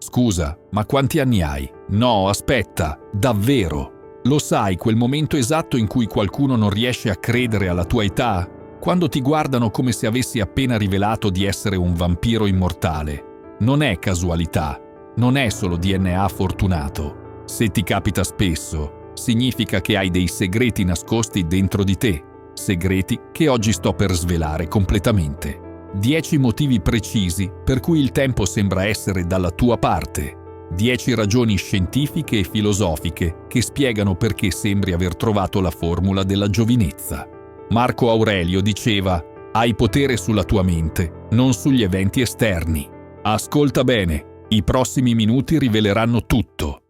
Scusa, ma quanti anni hai? No, aspetta, davvero? Lo sai quel momento esatto in cui qualcuno non riesce a credere alla tua età? Quando ti guardano come se avessi appena rivelato di essere un vampiro immortale. Non è casualità, non è solo DNA fortunato. Se ti capita spesso, significa che hai dei segreti nascosti dentro di te, segreti che oggi sto per svelare completamente. 10 motivi precisi per cui il tempo sembra essere dalla tua parte. 10 ragioni scientifiche e filosofiche che spiegano perché sembri aver trovato la formula della giovinezza. Marco Aurelio diceva: hai potere sulla tua mente, non sugli eventi esterni. Ascolta bene, i prossimi minuti riveleranno tutto.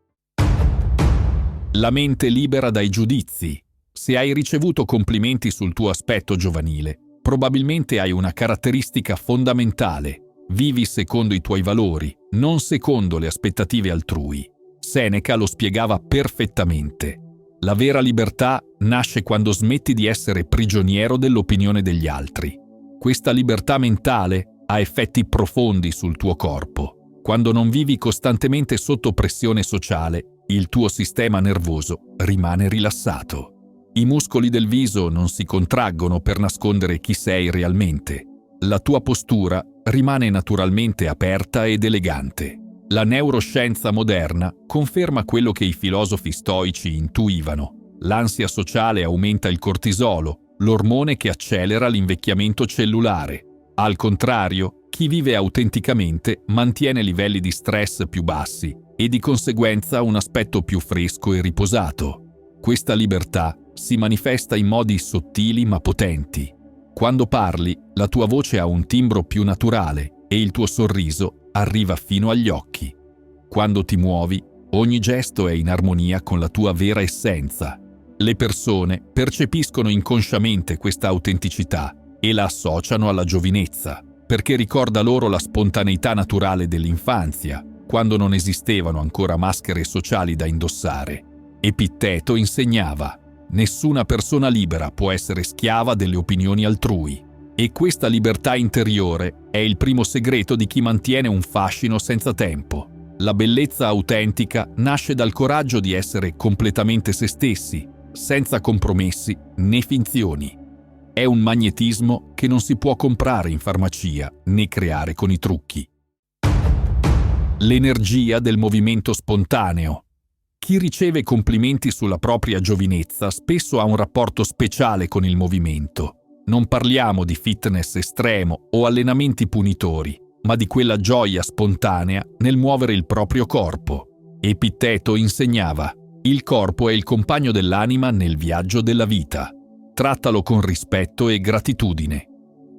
La mente libera dai giudizi. Se hai ricevuto complimenti sul tuo aspetto giovanile, probabilmente hai una caratteristica fondamentale: vivi secondo i tuoi valori, non secondo le aspettative altrui. Seneca lo spiegava perfettamente. La vera libertà nasce quando smetti di essere prigioniero dell'opinione degli altri. Questa libertà mentale ha effetti profondi sul tuo corpo. Quando non vivi costantemente sotto pressione sociale, il tuo sistema nervoso rimane rilassato. I muscoli del viso non si contraggono per nascondere chi sei realmente. La tua postura rimane naturalmente aperta ed elegante. La neuroscienza moderna conferma quello che i filosofi stoici intuivano. L'ansia sociale aumenta il cortisolo, l'ormone che accelera l'invecchiamento cellulare. Al contrario, chi vive autenticamente mantiene livelli di stress più bassi e di conseguenza un aspetto più fresco e riposato. Questa libertà si manifesta in modi sottili ma potenti. Quando parli, la tua voce ha un timbro più naturale e il tuo sorriso arriva fino agli occhi. Quando ti muovi, ogni gesto è in armonia con la tua vera essenza. Le persone percepiscono inconsciamente questa autenticità e la associano alla giovinezza, perché ricorda loro la spontaneità naturale dell'infanzia, quando non esistevano ancora maschere sociali da indossare. Epitteto insegnava: nessuna persona libera può essere schiava delle opinioni altrui. E questa libertà interiore è il primo segreto di chi mantiene un fascino senza tempo. La bellezza autentica nasce dal coraggio di essere completamente se stessi, senza compromessi né finzioni. È un magnetismo che non si può comprare in farmacia né creare con i trucchi. L'energia del movimento spontaneo. Chi riceve complimenti sulla propria giovinezza spesso ha un rapporto speciale con il movimento. Non parliamo di fitness estremo o allenamenti punitori, ma di quella gioia spontanea nel muovere il proprio corpo. Epitteto insegnava: il corpo è il compagno dell'anima nel viaggio della vita. Trattalo con rispetto e gratitudine.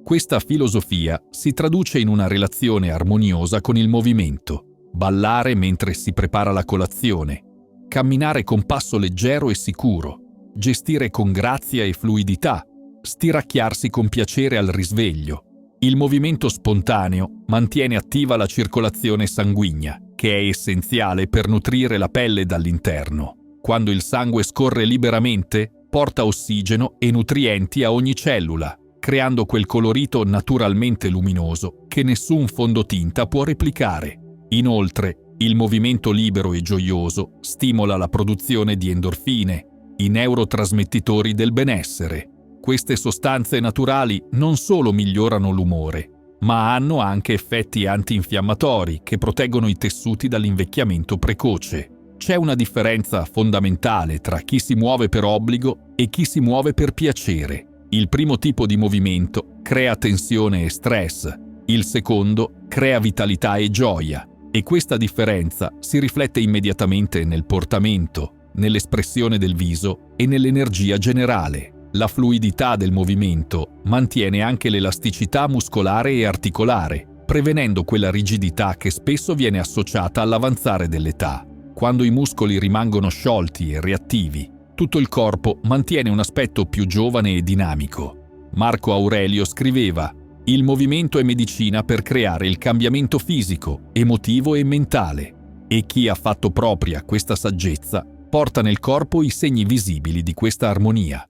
Questa filosofia si traduce in una relazione armoniosa con il movimento. Ballare mentre si prepara la colazione, camminare con passo leggero e sicuro, gestire con grazia e fluidità, stiracchiarsi con piacere al risveglio. Il movimento spontaneo mantiene attiva la circolazione sanguigna, che è essenziale per nutrire la pelle dall'interno. Quando il sangue scorre liberamente, porta ossigeno e nutrienti a ogni cellula, creando quel colorito naturalmente luminoso che nessun fondotinta può replicare. Inoltre, il movimento libero e gioioso stimola la produzione di endorfine, i neurotrasmettitori del benessere. Queste sostanze naturali non solo migliorano l'umore, ma hanno anche effetti antinfiammatori che proteggono i tessuti dall'invecchiamento precoce. C'è una differenza fondamentale tra chi si muove per obbligo e chi si muove per piacere. Il primo tipo di movimento crea tensione e stress, il secondo crea vitalità e gioia. E questa differenza si riflette immediatamente nel portamento, nell'espressione del viso e nell'energia generale. La fluidità del movimento mantiene anche l'elasticità muscolare e articolare, prevenendo quella rigidità che spesso viene associata all'avanzare dell'età. Quando i muscoli rimangono sciolti e reattivi, tutto il corpo mantiene un aspetto più giovane e dinamico. Marco Aurelio scriveva: il movimento è medicina per creare il cambiamento fisico, emotivo e mentale. E chi ha fatto propria questa saggezza porta nel corpo i segni visibili di questa armonia.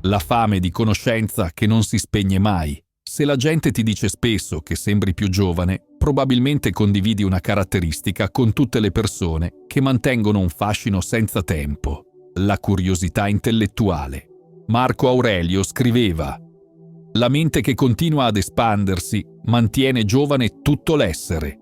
La fame di conoscenza che non si spegne mai. Se la gente ti dice spesso che sembri più giovane, probabilmente condividi una caratteristica con tutte le persone che mantengono un fascino senza tempo: la curiosità intellettuale. Marco Aurelio scriveva: «La mente che continua ad espandersi mantiene giovane tutto l'essere».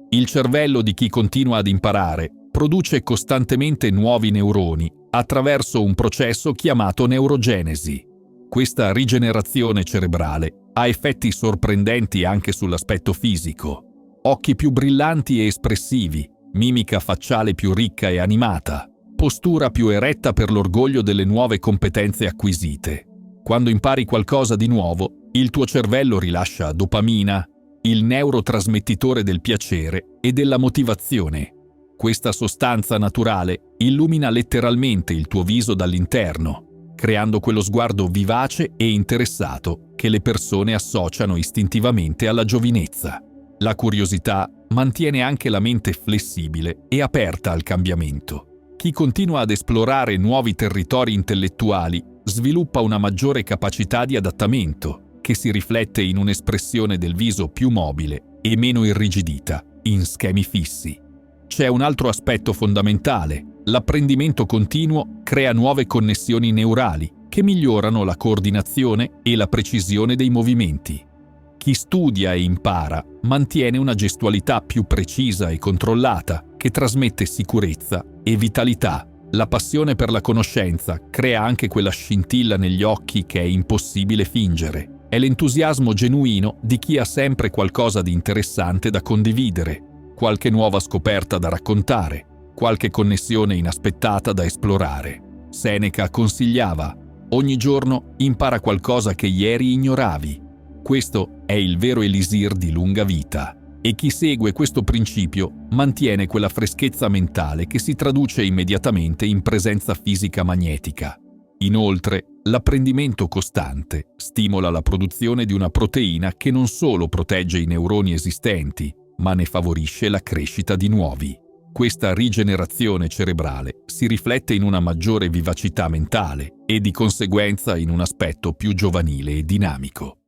Il cervello di chi continua ad imparare produce costantemente nuovi neuroni attraverso un processo chiamato neurogenesi. Questa rigenerazione cerebrale ha effetti sorprendenti anche sull'aspetto fisico. Occhi più brillanti e espressivi, mimica facciale più ricca e animata, postura più eretta per l'orgoglio delle nuove competenze acquisite. Quando impari qualcosa di nuovo, il tuo cervello rilascia dopamina, il neurotrasmettitore del piacere e della motivazione. Questa sostanza naturale illumina letteralmente il tuo viso dall'interno, creando quello sguardo vivace e interessato che le persone associano istintivamente alla giovinezza. La curiosità mantiene anche la mente flessibile e aperta al cambiamento. Chi continua ad esplorare nuovi territori intellettuali sviluppa una maggiore capacità di adattamento, che si riflette in un'espressione del viso più mobile e meno irrigidita in schemi fissi. C'è un altro aspetto fondamentale: l'apprendimento continuo crea nuove connessioni neurali che migliorano la coordinazione e la precisione dei movimenti. Chi studia e impara mantiene una gestualità più precisa e controllata, che trasmette sicurezza e vitalità. La passione per la conoscenza crea anche quella scintilla negli occhi che è impossibile fingere. È l'entusiasmo genuino di chi ha sempre qualcosa di interessante da condividere, qualche nuova scoperta da raccontare, qualche connessione inaspettata da esplorare. Seneca consigliava: ogni giorno impara qualcosa che ieri ignoravi. Questo è il vero elisir di lunga vita, e chi segue questo principio mantiene quella freschezza mentale che si traduce immediatamente in presenza fisica magnetica. Inoltre, l'apprendimento costante stimola la produzione di una proteina che non solo protegge i neuroni esistenti, ma ne favorisce la crescita di nuovi. Questa rigenerazione cerebrale si riflette in una maggiore vivacità mentale e di conseguenza in un aspetto più giovanile e dinamico.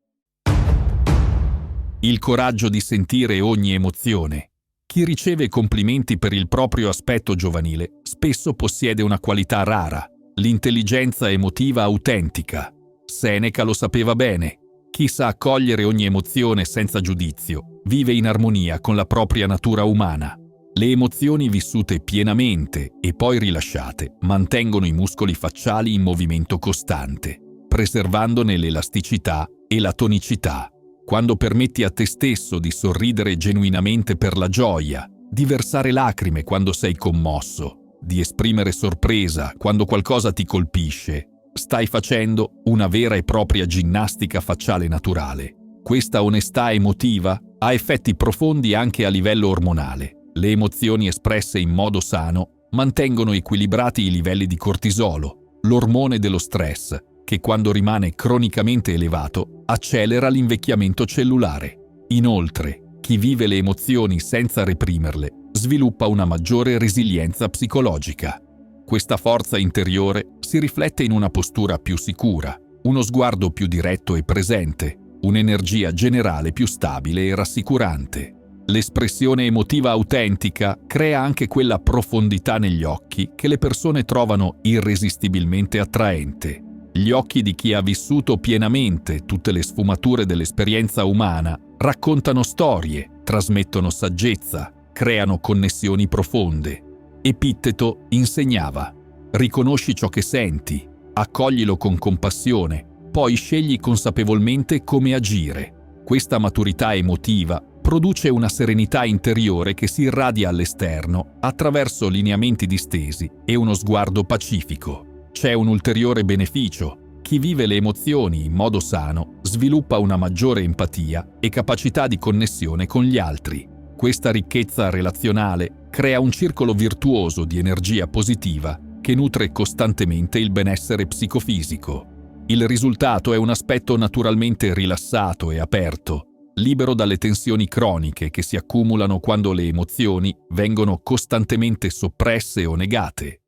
Il coraggio di sentire ogni emozione. Chi riceve complimenti per il proprio aspetto giovanile spesso possiede una qualità rara: l'intelligenza emotiva autentica. Seneca lo sapeva bene. Chi sa accogliere ogni emozione senza giudizio vive in armonia con la propria natura umana. Le emozioni vissute pienamente e poi rilasciate mantengono i muscoli facciali in movimento costante, preservandone l'elasticità e la tonicità. Quando permetti a te stesso di sorridere genuinamente per la gioia, di versare lacrime quando sei commosso, di esprimere sorpresa quando qualcosa ti colpisce, stai facendo una vera e propria ginnastica facciale naturale. Questa onestà emotiva ha effetti profondi anche a livello ormonale. Le emozioni espresse in modo sano mantengono equilibrati i livelli di cortisolo, l'ormone dello stress, che quando rimane cronicamente elevato accelera l'invecchiamento cellulare. Inoltre, chi vive le emozioni senza reprimerle sviluppa una maggiore resilienza psicologica. Questa forza interiore si riflette in una postura più sicura, uno sguardo più diretto e presente, un'energia generale più stabile e rassicurante. L'espressione emotiva autentica crea anche quella profondità negli occhi che le persone trovano irresistibilmente attraente. Gli occhi di chi ha vissuto pienamente tutte le sfumature dell'esperienza umana raccontano storie, trasmettono saggezza, creano connessioni profonde. Epitteto insegnava: riconosci ciò che senti, accoglilo con compassione, poi scegli consapevolmente come agire. Questa maturità emotiva produce una serenità interiore che si irradia all'esterno attraverso lineamenti distesi e uno sguardo pacifico. C'è un ulteriore beneficio: chi vive le emozioni in modo sano sviluppa una maggiore empatia e capacità di connessione con gli altri. Questa ricchezza relazionale crea un circolo virtuoso di energia positiva che nutre costantemente il benessere psicofisico. Il risultato è un aspetto naturalmente rilassato e aperto, libero dalle tensioni croniche che si accumulano quando le emozioni vengono costantemente soppresse o negate.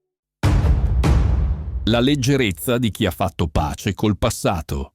La leggerezza di chi ha fatto pace col passato.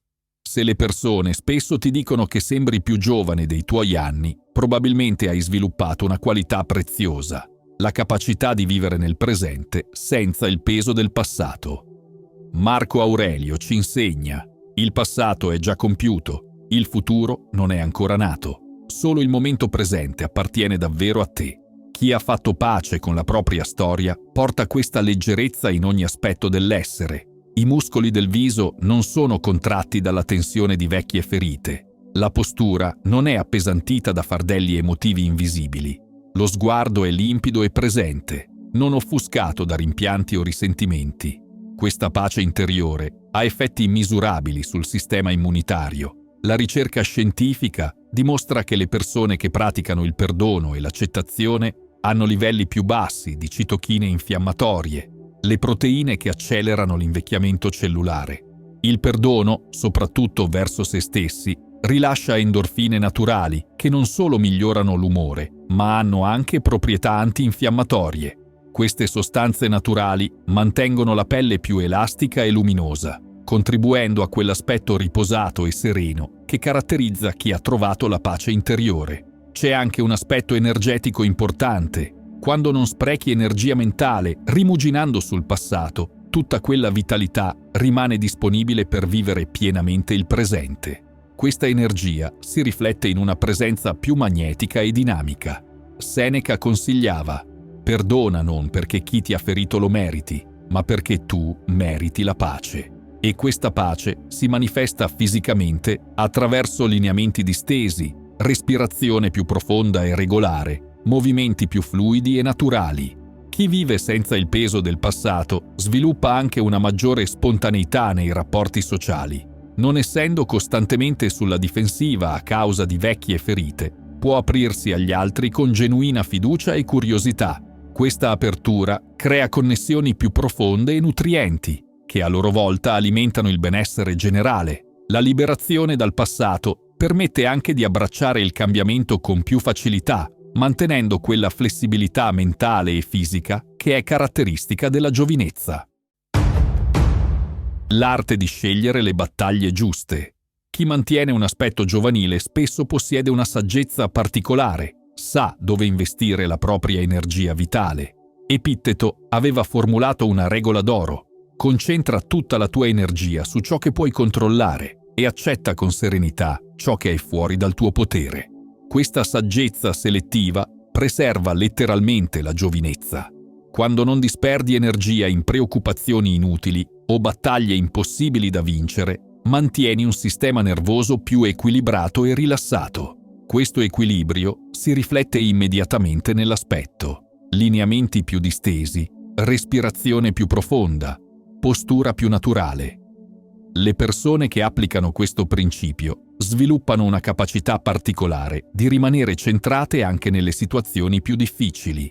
Se le persone spesso ti dicono che sembri più giovane dei tuoi anni, probabilmente hai sviluppato una qualità preziosa, la capacità di vivere nel presente senza il peso del passato. Marco Aurelio ci insegna: il passato è già compiuto, il futuro non è ancora nato. Solo il momento presente appartiene davvero a te. Chi ha fatto pace con la propria storia porta questa leggerezza in ogni aspetto dell'essere. I muscoli del viso non sono contratti dalla tensione di vecchie ferite. La postura non è appesantita da fardelli emotivi invisibili. Lo sguardo è limpido e presente, non offuscato da rimpianti o risentimenti. Questa pace interiore ha effetti immisurabili sul sistema immunitario. La ricerca scientifica dimostra che le persone che praticano il perdono e l'accettazione hanno livelli più bassi di citochine infiammatorie, le proteine che accelerano l'invecchiamento cellulare. Il perdono, soprattutto verso se stessi, rilascia endorfine naturali che non solo migliorano l'umore, ma hanno anche proprietà antinfiammatorie. Queste sostanze naturali mantengono la pelle più elastica e luminosa, contribuendo a quell'aspetto riposato e sereno che caratterizza chi ha trovato la pace interiore. C'è anche un aspetto energetico importante. Quando non sprechi energia mentale rimuginando sul passato, tutta quella vitalità rimane disponibile per vivere pienamente il presente. Questa energia si riflette in una presenza più magnetica e dinamica. Seneca consigliava: perdona non perché chi ti ha ferito lo meriti, ma perché tu meriti la pace. E questa pace si manifesta fisicamente attraverso lineamenti distesi, respirazione più profonda e regolare, movimenti più fluidi e naturali. Chi vive senza il peso del passato sviluppa anche una maggiore spontaneità nei rapporti sociali. Non essendo costantemente sulla difensiva a causa di vecchie ferite, può aprirsi agli altri con genuina fiducia e curiosità. Questa apertura crea connessioni più profonde e nutrienti, che a loro volta alimentano il benessere generale. La liberazione dal passato permette anche di abbracciare il cambiamento con più facilità, mantenendo quella flessibilità mentale e fisica che è caratteristica della giovinezza. L'arte di scegliere le battaglie giuste. Chi mantiene un aspetto giovanile spesso possiede una saggezza particolare, sa dove investire la propria energia vitale. Epitteto aveva formulato una regola d'oro: concentra tutta la tua energia su ciò che puoi controllare e accetta con serenità ciò che è fuori dal tuo potere. Questa saggezza selettiva preserva letteralmente la giovinezza. Quando non disperdi energia in preoccupazioni inutili o battaglie impossibili da vincere, mantieni un sistema nervoso più equilibrato e rilassato. Questo equilibrio si riflette immediatamente nell'aspetto: lineamenti più distesi, respirazione più profonda, postura più naturale. Le persone che applicano questo principio sviluppano una capacità particolare di rimanere centrate anche nelle situazioni più difficili.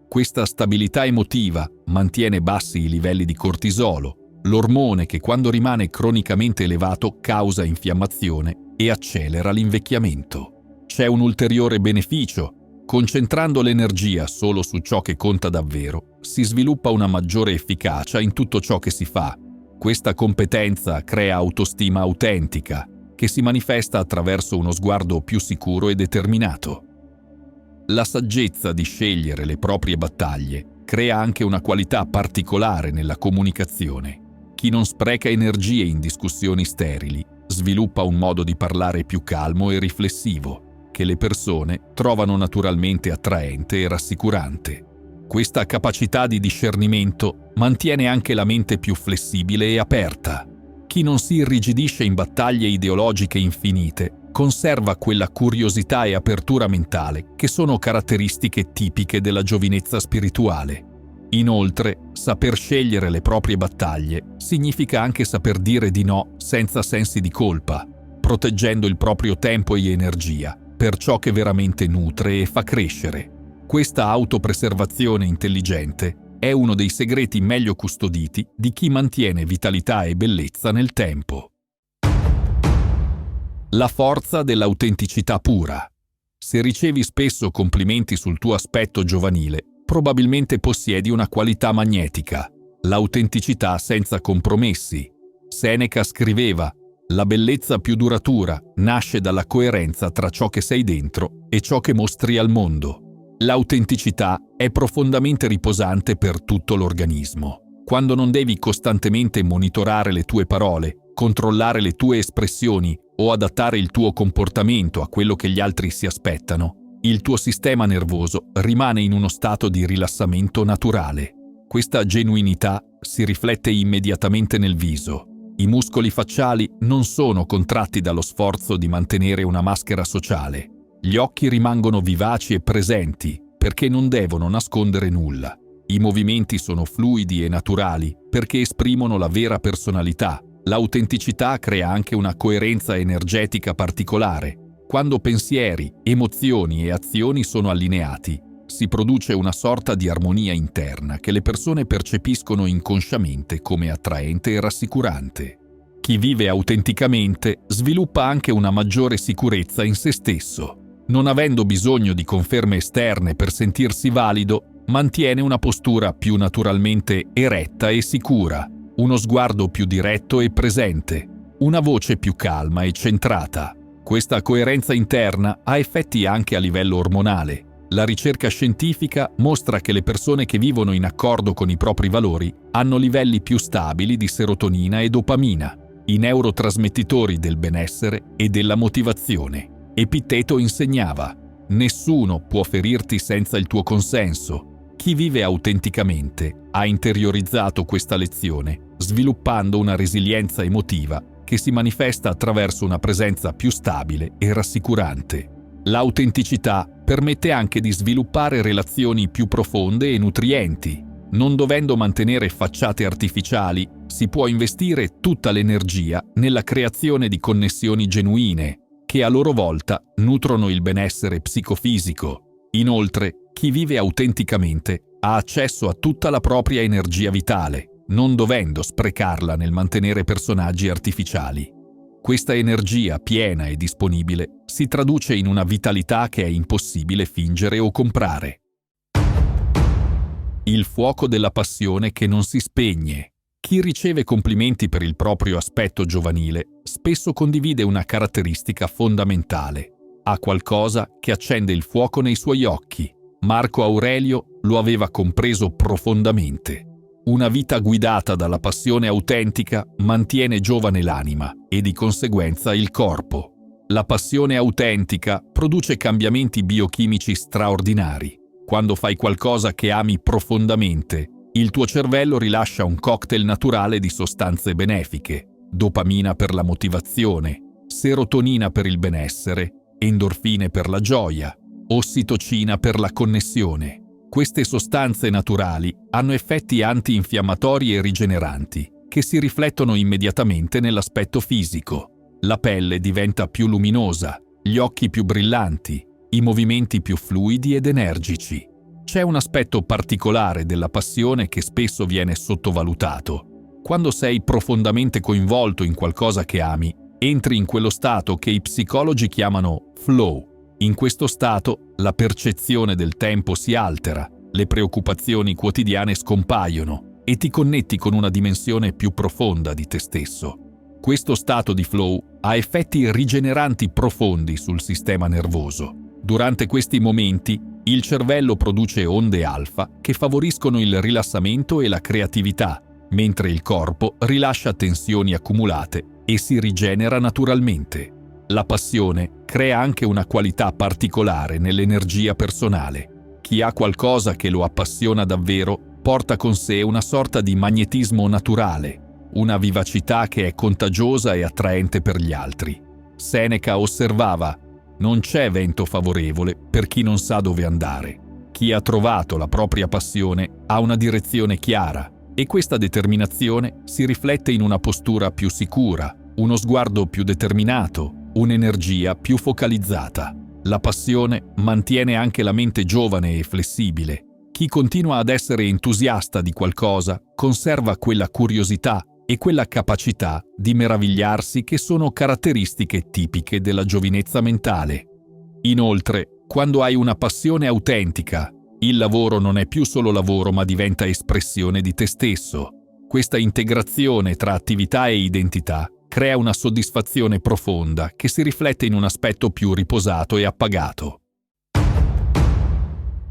Questa stabilità emotiva mantiene bassi i livelli di cortisolo, l'ormone che quando rimane cronicamente elevato causa infiammazione e accelera l'invecchiamento. C'è un ulteriore beneficio: concentrando l'energia solo su ciò che conta davvero, si sviluppa una maggiore efficacia in tutto ciò che si fa. Questa competenza crea autostima autentica, che si manifesta attraverso uno sguardo più sicuro e determinato. La saggezza di scegliere le proprie battaglie crea anche una qualità particolare nella comunicazione. Chi non spreca energie in discussioni sterili sviluppa un modo di parlare più calmo e riflessivo, che le persone trovano naturalmente attraente e rassicurante. Questa capacità di discernimento mantiene anche la mente più flessibile e aperta. Chi non si irrigidisce in battaglie ideologiche infinite conserva quella curiosità e apertura mentale che sono caratteristiche tipiche della giovinezza spirituale. Inoltre, saper scegliere le proprie battaglie significa anche saper dire di no senza sensi di colpa, proteggendo il proprio tempo e energia per ciò che veramente nutre e fa crescere. Questa autopreservazione intelligente è uno dei segreti meglio custoditi di chi mantiene vitalità e bellezza nel tempo. La forza dell'autenticità pura. Se ricevi spesso complimenti sul tuo aspetto giovanile, probabilmente possiedi una qualità magnetica: l'autenticità senza compromessi. Seneca scriveva: La bellezza più duratura nasce dalla coerenza tra ciò che sei dentro e ciò che mostri al mondo. L'autenticità è profondamente riposante per tutto l'organismo. Quando non devi costantemente monitorare le tue parole, controllare le tue espressioni o adattare il tuo comportamento a quello che gli altri si aspettano, il tuo sistema nervoso rimane in uno stato di rilassamento naturale. Questa genuinità si riflette immediatamente nel viso. I muscoli facciali non sono contratti dallo sforzo di mantenere una maschera sociale. Gli occhi rimangono vivaci e presenti perché non devono nascondere nulla. I movimenti sono fluidi e naturali perché esprimono la vera personalità. L'autenticità crea anche una coerenza energetica particolare. Quando pensieri, emozioni e azioni sono allineati, si produce una sorta di armonia interna che le persone percepiscono inconsciamente come attraente e rassicurante. Chi vive autenticamente sviluppa anche una maggiore sicurezza in se stesso. Non avendo bisogno di conferme esterne per sentirsi valido, mantiene una postura più naturalmente eretta e sicura, uno sguardo più diretto e presente, una voce più calma e centrata. Questa coerenza interna ha effetti anche a livello ormonale. La ricerca scientifica mostra che le persone che vivono in accordo con i propri valori hanno livelli più stabili di serotonina e dopamina, i neurotrasmettitori del benessere e della motivazione. Epitteto insegnava: nessuno può ferirti senza il tuo consenso. Chi vive autenticamente ha interiorizzato questa lezione, sviluppando una resilienza emotiva che si manifesta attraverso una presenza più stabile e rassicurante. L'autenticità permette anche di sviluppare relazioni più profonde e nutrienti. Non dovendo mantenere facciate artificiali, si può investire tutta l'energia nella creazione di connessioni genuine, che a loro volta nutrono il benessere psicofisico. Inoltre, chi vive autenticamente ha accesso a tutta la propria energia vitale, non dovendo sprecarla nel mantenere personaggi artificiali. Questa energia piena e disponibile si traduce in una vitalità che è impossibile fingere o comprare. Il fuoco della passione che non si spegne. Chi riceve complimenti per il proprio aspetto giovanile spesso condivide una caratteristica fondamentale. Ha qualcosa che accende il fuoco nei suoi occhi. Marco Aurelio lo aveva compreso profondamente. Una vita guidata dalla passione autentica mantiene giovane l'anima e di conseguenza il corpo. La passione autentica produce cambiamenti biochimici straordinari. Quando fai qualcosa che ami profondamente, il tuo cervello rilascia un cocktail naturale di sostanze benefiche: dopamina per la motivazione, serotonina per il benessere, endorfine per la gioia, ossitocina per la connessione. Queste sostanze naturali hanno effetti antinfiammatori e rigeneranti, che si riflettono immediatamente nell'aspetto fisico. La pelle diventa più luminosa, gli occhi più brillanti, i movimenti più fluidi ed energici. C'è un aspetto particolare della passione che spesso viene sottovalutato. Quando sei profondamente coinvolto in qualcosa che ami, entri in quello stato che i psicologi chiamano flow. In questo stato, la percezione del tempo si altera, le preoccupazioni quotidiane scompaiono e ti connetti con una dimensione più profonda di te stesso. Questo stato di flow ha effetti rigeneranti profondi sul sistema nervoso. Durante questi momenti, il cervello produce onde alfa che favoriscono il rilassamento e la creatività, mentre il corpo rilascia tensioni accumulate e si rigenera naturalmente. La passione crea anche una qualità particolare nell'energia personale. Chi ha qualcosa che lo appassiona davvero porta con sé una sorta di magnetismo naturale, una vivacità che è contagiosa e attraente per gli altri. Seneca osservava: non c'è vento favorevole per chi non sa dove andare. Chi ha trovato la propria passione ha una direzione chiara e questa determinazione si riflette in una postura più sicura, uno sguardo più determinato, un'energia più focalizzata. La passione mantiene anche la mente giovane e flessibile. Chi continua ad essere entusiasta di qualcosa conserva quella curiosità e quella capacità di meravigliarsi che sono caratteristiche tipiche della giovinezza mentale. Inoltre, quando hai una passione autentica, il lavoro non è più solo lavoro ma diventa espressione di te stesso. Questa integrazione tra attività e identità crea una soddisfazione profonda che si riflette in un aspetto più riposato e appagato.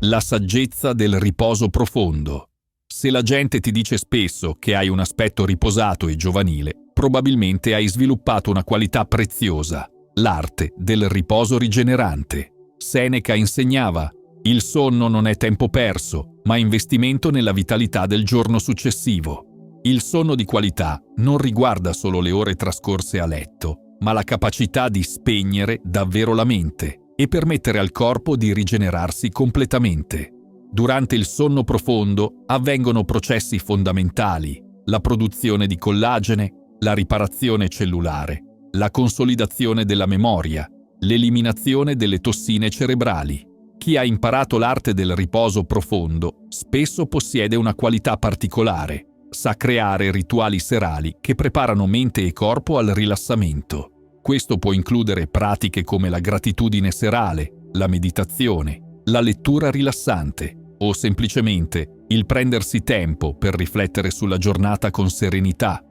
La saggezza del riposo profondo. Se la gente ti dice spesso che hai un aspetto riposato e giovanile, probabilmente hai sviluppato una qualità preziosa, l'arte del riposo rigenerante. Seneca insegnava: il sonno non è tempo perso, ma investimento nella vitalità del giorno successivo. Il sonno di qualità non riguarda solo le ore trascorse a letto, ma la capacità di spegnere davvero la mente e permettere al corpo di rigenerarsi completamente. Durante il sonno profondo avvengono processi fondamentali: la produzione di collagene, la riparazione cellulare, la consolidazione della memoria, l'eliminazione delle tossine cerebrali. Chi ha imparato l'arte del riposo profondo spesso possiede una qualità particolare: sa creare rituali serali che preparano mente e corpo al rilassamento. Questo può includere pratiche come la gratitudine serale, la meditazione, la lettura rilassante o semplicemente il prendersi tempo per riflettere sulla giornata con serenità.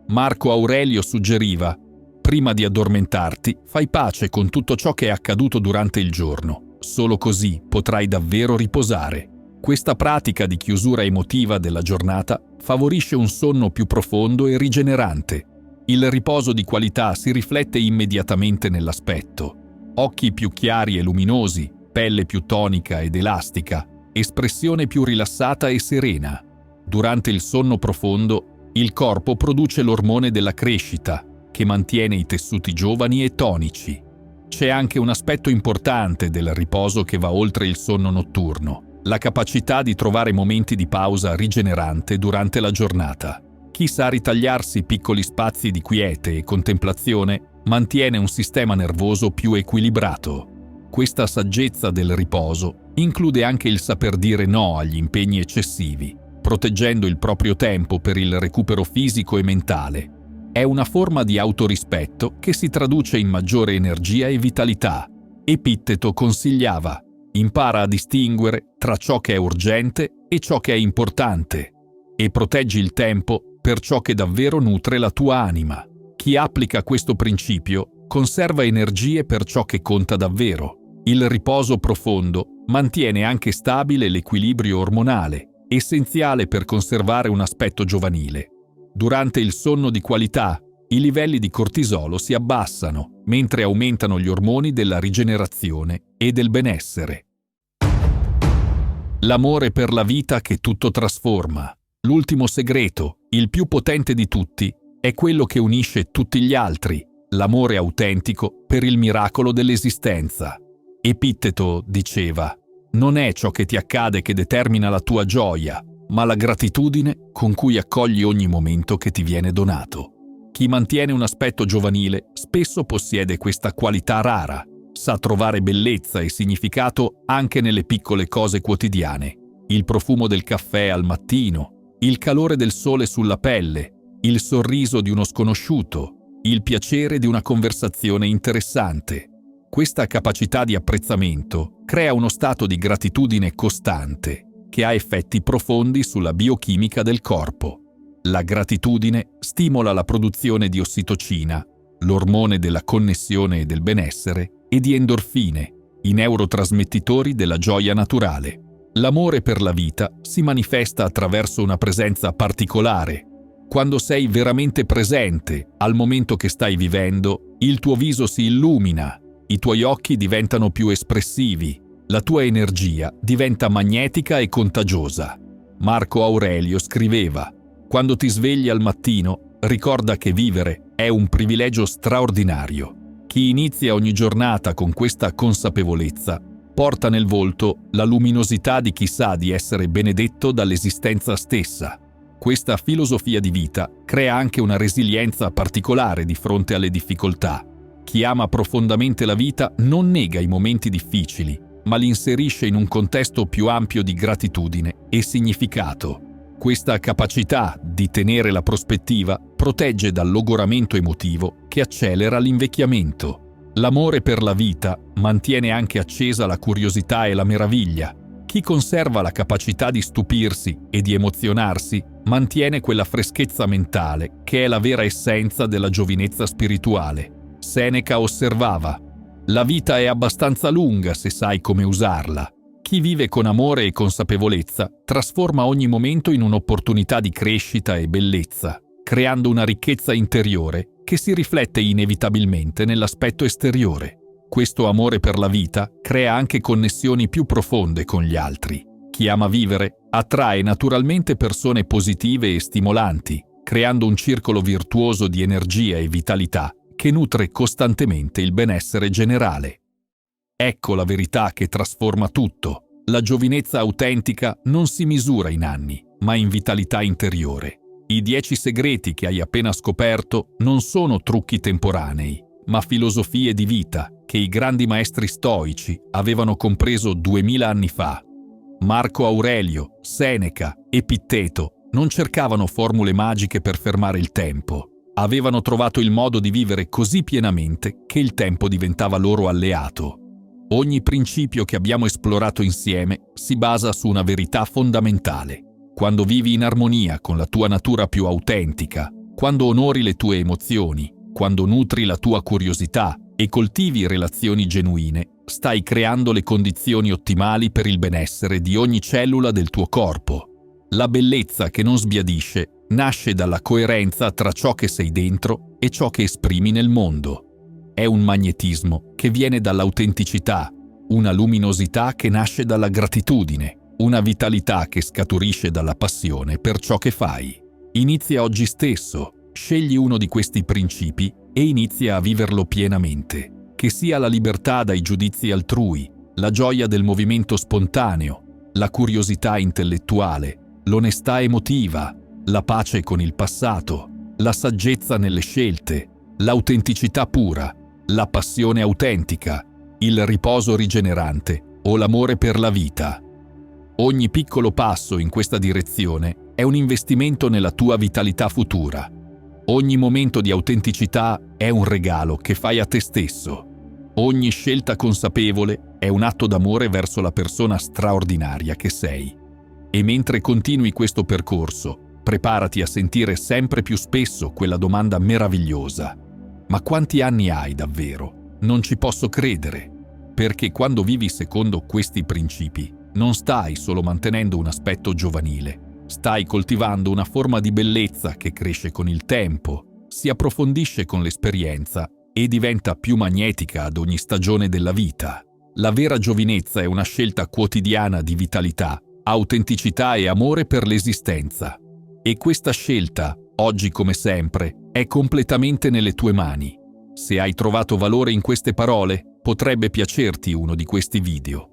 Marco Aurelio suggeriva: prima di addormentarti, fai pace con tutto ciò che è accaduto durante il giorno. Solo così potrai davvero riposare. Questa pratica di chiusura emotiva della giornata favorisce un sonno più profondo e rigenerante. Il riposo di qualità si riflette immediatamente nell'aspetto: occhi più chiari e luminosi, pelle più tonica ed elastica, espressione più rilassata e serena. Durante il sonno profondo, il corpo produce l'ormone della crescita, che mantiene i tessuti giovani e tonici. C'è anche un aspetto importante del riposo che va oltre il sonno notturno: la capacità di trovare momenti di pausa rigenerante durante la giornata. Chi sa ritagliarsi piccoli spazi di quiete e contemplazione mantiene un sistema nervoso più equilibrato. Questa saggezza del riposo include anche il saper dire no agli impegni eccessivi, proteggendo il proprio tempo per il recupero fisico e mentale. È una forma di autorispetto che si traduce in maggiore energia e vitalità. Epitteto consigliava: impara a distinguere tra ciò che è urgente e ciò che è importante e proteggi il tempo per ciò che davvero nutre la tua anima. Chi applica questo principio conserva energie per ciò che conta davvero. Il riposo profondo mantiene anche stabile l'equilibrio ormonale, essenziale per conservare un aspetto giovanile. Durante il sonno di qualità, i livelli di cortisolo si abbassano, mentre aumentano gli ormoni della rigenerazione e del benessere. L'amore per la vita che tutto trasforma. L'ultimo segreto, il più potente di tutti, è quello che unisce tutti gli altri: l'amore autentico per il miracolo dell'esistenza. Epitteto diceva: non è ciò che ti accade che determina la tua gioia, ma la gratitudine con cui accogli ogni momento che ti viene donato. Chi mantiene un aspetto giovanile spesso possiede questa qualità rara: sa trovare bellezza e significato anche nelle piccole cose quotidiane. Il profumo del caffè al mattino, il calore del sole sulla pelle, il sorriso di uno sconosciuto, il piacere di una conversazione interessante. Questa capacità di apprezzamento crea uno stato di gratitudine costante che ha effetti profondi sulla biochimica del corpo. La gratitudine stimola la produzione di ossitocina, l'ormone della connessione e del benessere, e di endorfine, i neurotrasmettitori della gioia naturale. L'amore per la vita si manifesta attraverso una presenza particolare. Quando sei veramente presente al momento che stai vivendo, il tuo viso si illumina, i tuoi occhi diventano più espressivi, la tua energia diventa magnetica e contagiosa. Marco Aurelio scriveva: quando ti svegli al mattino, ricorda che vivere è un privilegio straordinario. Chi inizia ogni giornata con questa consapevolezza porta nel volto la luminosità di chi sa di essere benedetto dall'esistenza stessa. Questa filosofia di vita crea anche una resilienza particolare di fronte alle difficoltà. Chi ama profondamente la vita non nega i momenti difficili, ma li inserisce in un contesto più ampio di gratitudine e significato. Questa capacità di tenere la prospettiva protegge dal logoramento emotivo che accelera l'invecchiamento. L'amore per la vita mantiene anche accesa la curiosità e la meraviglia. Chi conserva la capacità di stupirsi e di emozionarsi mantiene quella freschezza mentale che è la vera essenza della giovinezza spirituale. Seneca osservava: «La vita è abbastanza lunga se sai come usarla». Chi vive con amore e consapevolezza trasforma ogni momento in un'opportunità di crescita e bellezza, creando una ricchezza interiore che si riflette inevitabilmente nell'aspetto esteriore. Questo amore per la vita crea anche connessioni più profonde con gli altri. Chi ama vivere attrae naturalmente persone positive e stimolanti, creando un circolo virtuoso di energia e vitalità che nutre costantemente il benessere generale. Ecco la verità che trasforma tutto. La giovinezza autentica non si misura in anni, ma in vitalità interiore. I 10 segreti che hai appena scoperto non sono trucchi temporanei, ma filosofie di vita che i grandi maestri stoici avevano compreso 2000 anni fa. Marco Aurelio, Seneca, Epitteto non cercavano formule magiche per fermare il tempo. Avevano trovato il modo di vivere così pienamente che il tempo diventava loro alleato. Ogni principio che abbiamo esplorato insieme si basa su una verità fondamentale. Quando vivi in armonia con la tua natura più autentica, quando onori le tue emozioni, quando nutri la tua curiosità e coltivi relazioni genuine, stai creando le condizioni ottimali per il benessere di ogni cellula del tuo corpo. La bellezza che non sbiadisce nasce dalla coerenza tra ciò che sei dentro e ciò che esprimi nel mondo. È un magnetismo che viene dall'autenticità, una luminosità che nasce dalla gratitudine, una vitalità che scaturisce dalla passione per ciò che fai. Inizia oggi stesso, scegli uno di questi principi e inizia a viverlo pienamente. Che sia la libertà dai giudizi altrui, la gioia del movimento spontaneo, la curiosità intellettuale, l'onestà emotiva, la pace con il passato, la saggezza nelle scelte, l'autenticità pura, la passione autentica, il riposo rigenerante o l'amore per la vita. Ogni piccolo passo in questa direzione è un investimento nella tua vitalità futura. Ogni momento di autenticità è un regalo che fai a te stesso. Ogni scelta consapevole è un atto d'amore verso la persona straordinaria che sei. E mentre continui questo percorso, preparati a sentire sempre più spesso quella domanda meravigliosa: ma quanti anni hai davvero? Non ci posso credere. Perché quando vivi secondo questi principi, non stai solo mantenendo un aspetto giovanile, stai coltivando una forma di bellezza che cresce con il tempo, si approfondisce con l'esperienza e diventa più magnetica ad ogni stagione della vita. La vera giovinezza è una scelta quotidiana di vitalità, autenticità e amore per l'esistenza. E questa scelta, oggi come sempre, è completamente nelle tue mani. Se hai trovato valore in queste parole, potrebbe piacerti uno di questi video.